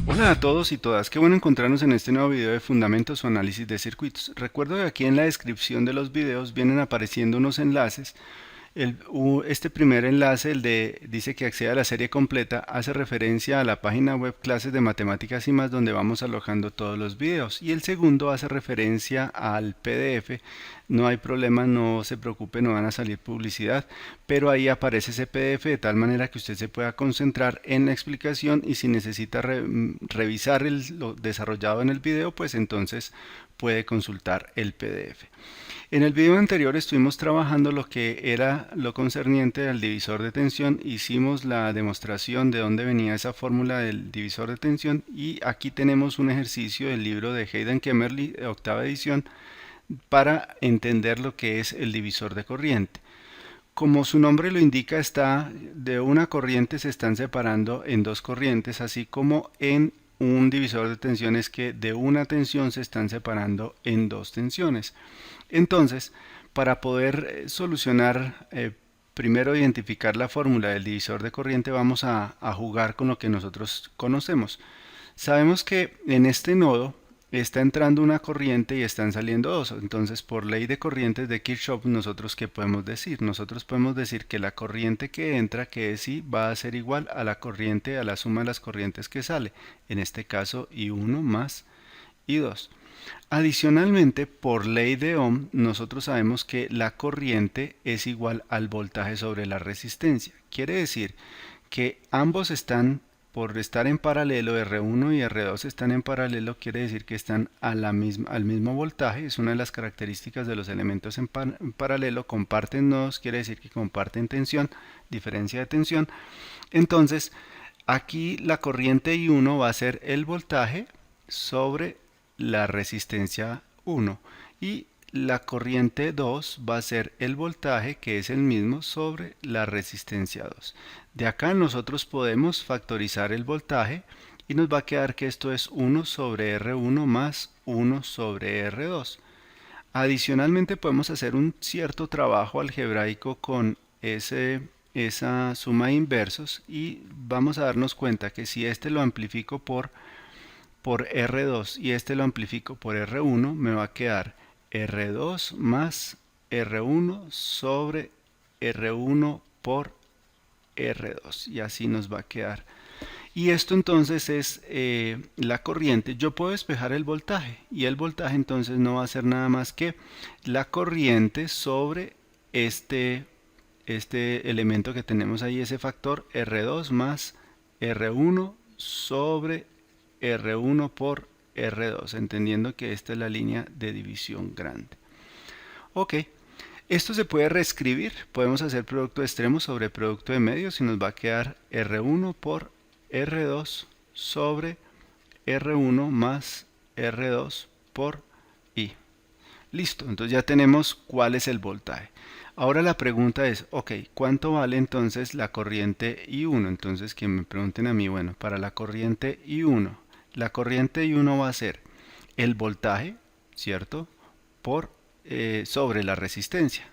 Hola a todos y todas, qué bueno encontrarnos en este nuevo video de Fundamentos o Análisis de Circuitos. Recuerdo que aquí en la descripción de los videos vienen apareciendo unos enlaces. Este primer enlace, el de dice que accede a la serie completa, hace referencia a la página web Clases de Matemáticas y más, donde vamos alojando todos los videos. Y el segundo hace referencia al PDF. No hay problema, no se preocupe, no van a salir publicidad, pero ahí aparece ese PDF de tal manera que usted se pueda concentrar en la explicación, y si necesita revisar lo desarrollado en el video, pues entonces puede consultar el PDF. En el video anterior estuvimos trabajando lo que era lo concerniente al divisor de tensión. Hicimos la demostración de dónde venía esa fórmula del divisor de tensión, y aquí tenemos un ejercicio del libro de Hayden Kemmerly, de octava edición, para entender lo que es el divisor de corriente. Como su nombre lo indica, de una corriente se están separando en dos corrientes, así como en un divisor de tensiones que de una tensión se están separando en dos tensiones. Entonces, para poder solucionar, primero identificar la fórmula del divisor de corriente, vamos a jugar con lo que nosotros conocemos. Sabemos que en este nodo está entrando una corriente y están saliendo dos. Entonces, por ley de corrientes de Kirchhoff, nosotros ¿qué podemos decir? Nosotros podemos decir que la corriente que entra, que es I, va a ser igual a la corriente, a la suma de las corrientes que sale. En este caso, I1 más I2. Adicionalmente, por ley de Ohm, nosotros sabemos que la corriente es igual al voltaje sobre la resistencia. Quiere decir que ambos están, por estar en paralelo, R1 y R2 están en paralelo, quiere decir que están al mismo voltaje. Es una de las características de los elementos en paralelo. Comparten nodos, quiere decir que comparten tensión, diferencia de tensión. Entonces, aquí la corriente I1 va a ser el voltaje sobre la resistencia 1, y la corriente 2 va a ser el voltaje, que es el mismo, sobre la resistencia 2. De acá nosotros podemos factorizar el voltaje y nos va a quedar que esto es 1 sobre R1 más 1 sobre R2. Adicionalmente podemos hacer un cierto trabajo algebraico con esa suma de inversos, y vamos a darnos cuenta que si este lo amplifico por R2 y este lo amplifico por R1, me va a quedar R2 más R1 sobre R1 por R2, y así nos va a quedar. Y esto entonces es la corriente. Yo puedo despejar el voltaje, y el voltaje entonces no va a ser nada más que la corriente sobre este elemento que tenemos ahí, ese factor R2 más R1 sobre R1 por R2, entendiendo que esta es la línea de división grande. Ok, esto se puede reescribir. Podemos hacer producto de extremos sobre producto de medios, y nos va a quedar R1 por R2 sobre R1 más R2 por I. Listo, entonces ya tenemos cuál es el voltaje. Ahora la pregunta es, ok, ¿cuánto vale entonces la corriente I1? Entonces que me pregunten a mí, bueno, para la corriente I1, la corriente I1 va a ser el voltaje, ¿cierto? Sobre la resistencia.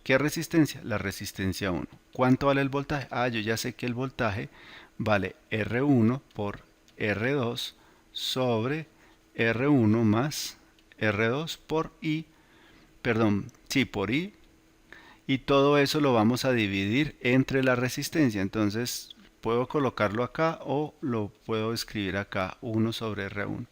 ¿Qué resistencia? La resistencia 1. ¿Cuánto vale el voltaje? Yo ya sé que el voltaje vale R1 por R2 sobre R1 más R2 por I, perdón, sí, por I, y todo eso lo vamos a dividir entre la resistencia. Entonces puedo colocarlo acá o lo puedo escribir acá, 1 sobre R1.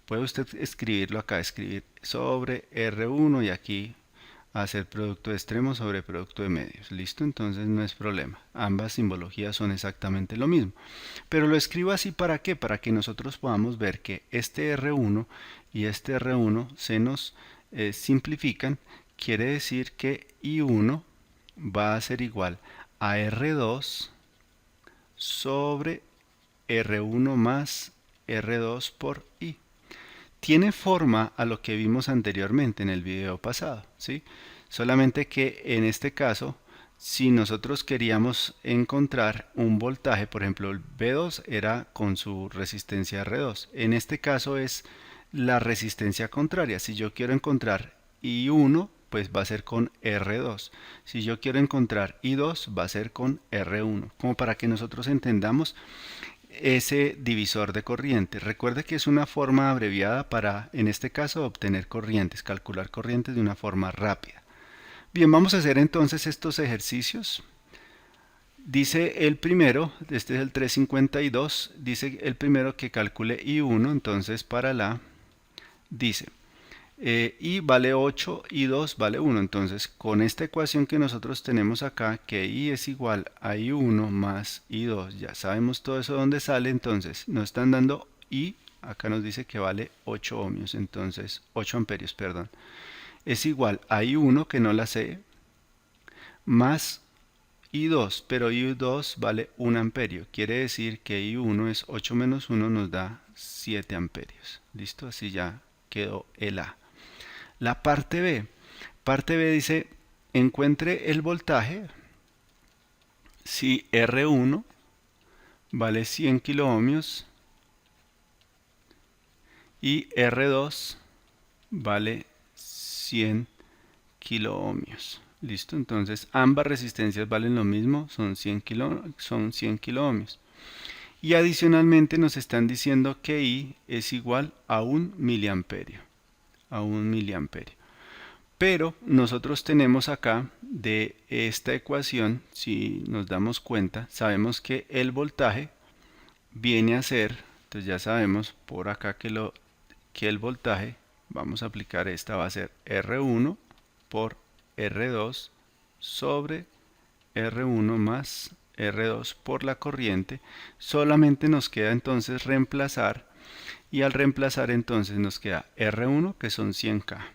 Puede usted escribirlo acá, escribir sobre R1 y aquí hacer producto de extremos sobre producto de medios. Listo, entonces no es problema. Ambas simbologías son exactamente lo mismo. Pero lo escribo así, ¿para qué? Para que nosotros podamos ver que este R1 y este R1 se nos simplifican. Quiere decir que I1 va a ser igual a R2 sobre R1 más R2 por I. Tiene forma a lo que vimos anteriormente en el video pasado, ¿sí? Solamente que en este caso si nosotros queríamos encontrar un voltaje, por ejemplo, el V2 era con su resistencia R2. En este caso es la resistencia contraria. Si yo quiero encontrar I1, pues va a ser con R2. Si yo quiero encontrar I2, va a ser con R1. Como para que nosotros entendamos ese divisor de corriente. Recuerde que es una forma abreviada para, en este caso, obtener corrientes, calcular corrientes de una forma rápida. Bien, vamos a hacer entonces estos ejercicios. Dice el primero, este es el 352, dice el primero que calcule I1, entonces para la, dice, I vale 8, I2 vale 1, entonces con esta ecuación que nosotros tenemos acá, que I es igual a I1 más I2, ya sabemos todo eso de dónde sale, entonces nos están dando I, acá nos dice que vale 8 ohmios, entonces 8 amperios, perdón, es igual a I1, que no la sé, más I2, pero I2 vale 1 amperio. Quiere decir que I1 es 8 menos 1 nos da 7 amperios. ¿Listo? Así ya quedó el A. La parte B. Parte B dice, encuentre el voltaje si R1 vale 100 kiloohmios y R2 vale 100 kiloohmios. Listo, entonces ambas resistencias valen lo mismo, son 100 kiloohmios. Y adicionalmente nos están diciendo que I es igual a 1 miliamperio. A 1 miliamperio. Pero nosotros tenemos acá de esta ecuación, si nos damos cuenta, sabemos que el voltaje viene a ser, entonces ya sabemos por acá que el voltaje, vamos a aplicar esta, va a ser R1 por R2 sobre R1 más R2 por la corriente. Solamente nos queda entonces reemplazar, y al reemplazar entonces nos queda R1 que son 100K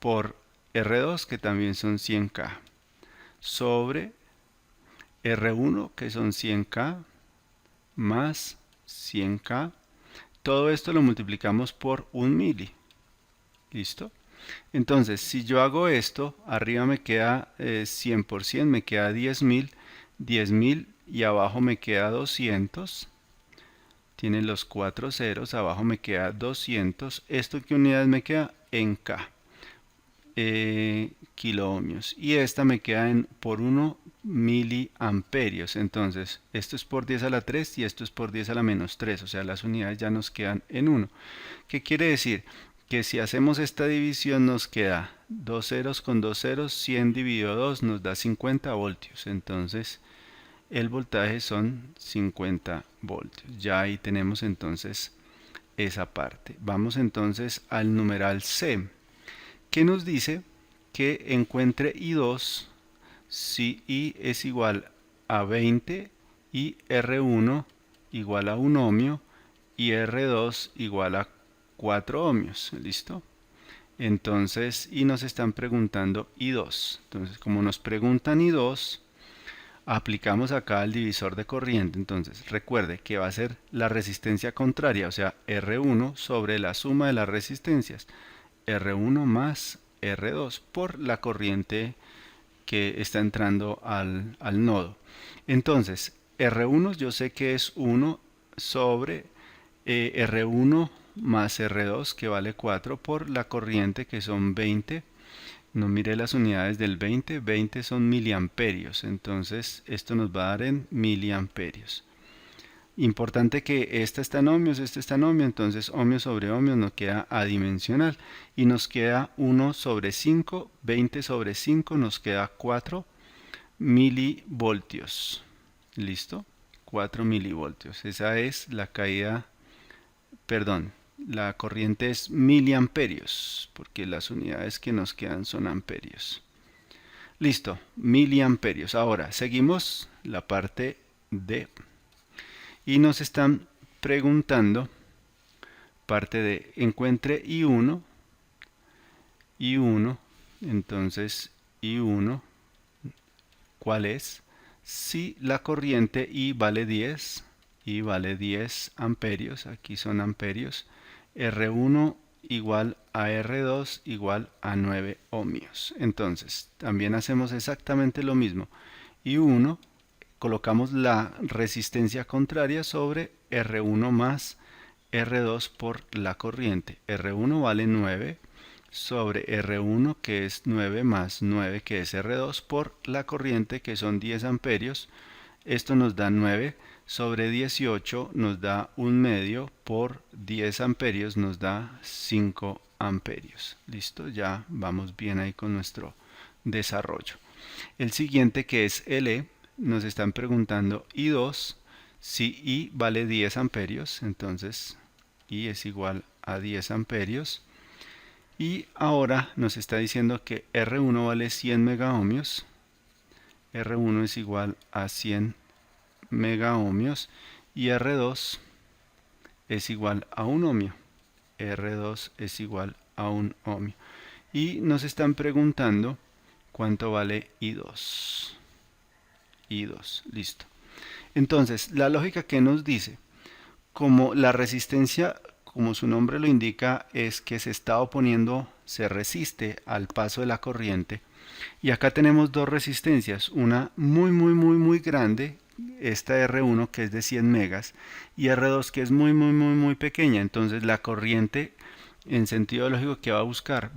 por R2 que también son 100K sobre R1 que son 100K más 100K. Todo esto lo multiplicamos por 1 mili. ¿Listo? Entonces, si yo hago esto, arriba me queda 100 por 100, me queda 10.000 y abajo me queda 200. Tiene los 4 ceros, abajo me queda 200. ¿Esto qué unidades me queda? En K. Kiloohmios. Y esta me queda por 1 miliamperios. Entonces, esto es por 10 a la 3 y esto es por 10 a la menos 3. O sea, las unidades ya nos quedan en 1. ¿Qué quiere decir? Que si hacemos esta división nos queda 2 ceros con 2 ceros, 100 dividido 2 nos da 50 voltios. Entonces, el voltaje son 50 voltios. Ya ahí tenemos entonces esa parte. Vamos entonces al numeral C, que nos dice que encuentre I2 si I es igual a 20 y R1 igual a 1 ohmio y R2 igual a 4 ohmios. ¿Listo? Entonces, y nos están preguntando I2. Entonces, como nos preguntan I2, aplicamos acá el divisor de corriente. Entonces, recuerde que va a ser la resistencia contraria, o sea, R1 sobre la suma de las resistencias. R1 más R2 por la corriente que está entrando al nodo. Entonces, R1 yo sé que es 1 sobre R1 más R2 que vale 4 por la corriente que son 20. No mire las unidades del 20, 20 son miliamperios, entonces esto nos va a dar en miliamperios. Importante que esta está en ohmios, esta está en ohmios, entonces ohmio sobre ohmio nos queda adimensional y nos queda 1 sobre 5, 20 sobre 5 nos queda 4 milivoltios. ¿Listo? 4 milivoltios. Esa es la caída, perdón, la corriente es miliamperios, porque las unidades que nos quedan son amperios. Listo, miliamperios. Ahora, seguimos la parte D. Y nos están preguntando, parte de, encuentre I1, entonces I1, ¿cuál es? Si la corriente I vale 10 amperios, aquí son amperios, R1 igual a R2 igual a 9 ohmios. Entonces, también hacemos exactamente lo mismo. I1, colocamos la resistencia contraria sobre R1 más R2 por la corriente. R1 vale 9 sobre R1 que es 9 más 9 que es R2 por la corriente que son 10 amperios. Esto nos da 9 sobre 18 nos da 1/2 por 10 amperios nos da 5 amperios. Listo, ya vamos bien ahí con nuestro desarrollo. El siguiente que es LE, nos están preguntando I2, si I vale 10 amperios, entonces I es igual a 10 amperios. Y ahora nos está diciendo que R1 vale 100 megaohmios. R1 es igual a 100 megaohmios y R2 es igual a 1 ohmio. R2 es igual a 1 ohmio. Y nos están preguntando cuánto vale I2. I2, listo. Entonces, la lógica que nos dice, como la resistencia, como su nombre lo indica, es que se está oponiendo, se resiste al paso de la corriente. Y acá tenemos dos resistencias, una muy grande, esta R1 que es de 100 megas y R2 que es muy pequeña. Entonces la corriente en sentido lógico que va a buscar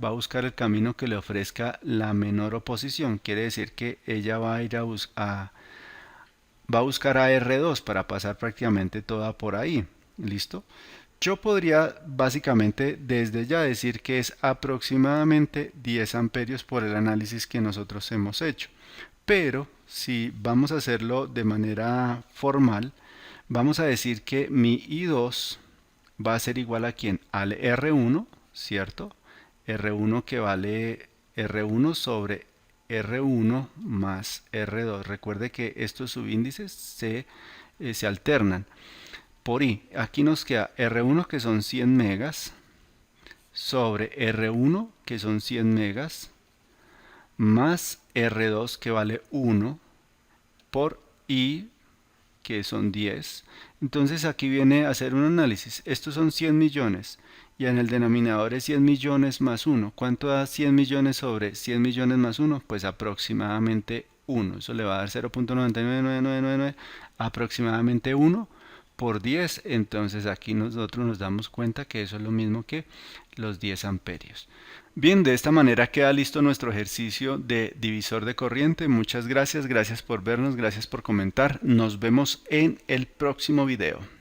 el camino que le ofrezca la menor oposición. Quiere decir que ella va a ir va a buscar a R2 para pasar prácticamente toda por ahí. ¿Listo? Yo podría básicamente desde ya decir que es aproximadamente 10 amperios por el análisis que nosotros hemos hecho. Pero si vamos a hacerlo de manera formal, vamos a decir que mi I2 va a ser igual a ¿quién? Al R1, ¿cierto? R1 que vale R1 sobre R1 más R2. Recuerde que estos subíndices se alternan por I. Aquí nos queda R1 que son 100 megas sobre R1 que son 100 megas más R2 que vale 1 por I que son 10. Entonces aquí viene a hacer un análisis. Estos son 100 millones y en el denominador es 100 millones más 1. ¿Cuánto da 100 millones sobre 100 millones más 1? Pues aproximadamente 1. Eso le va a dar 0.999999, aproximadamente 1 por 10. Entonces aquí nosotros nos damos cuenta que eso es lo mismo que los 10 amperios. Bien, de esta manera queda listo nuestro ejercicio de divisor de corriente. Muchas gracias, gracias por vernos, gracias por comentar. Nos vemos en el próximo video.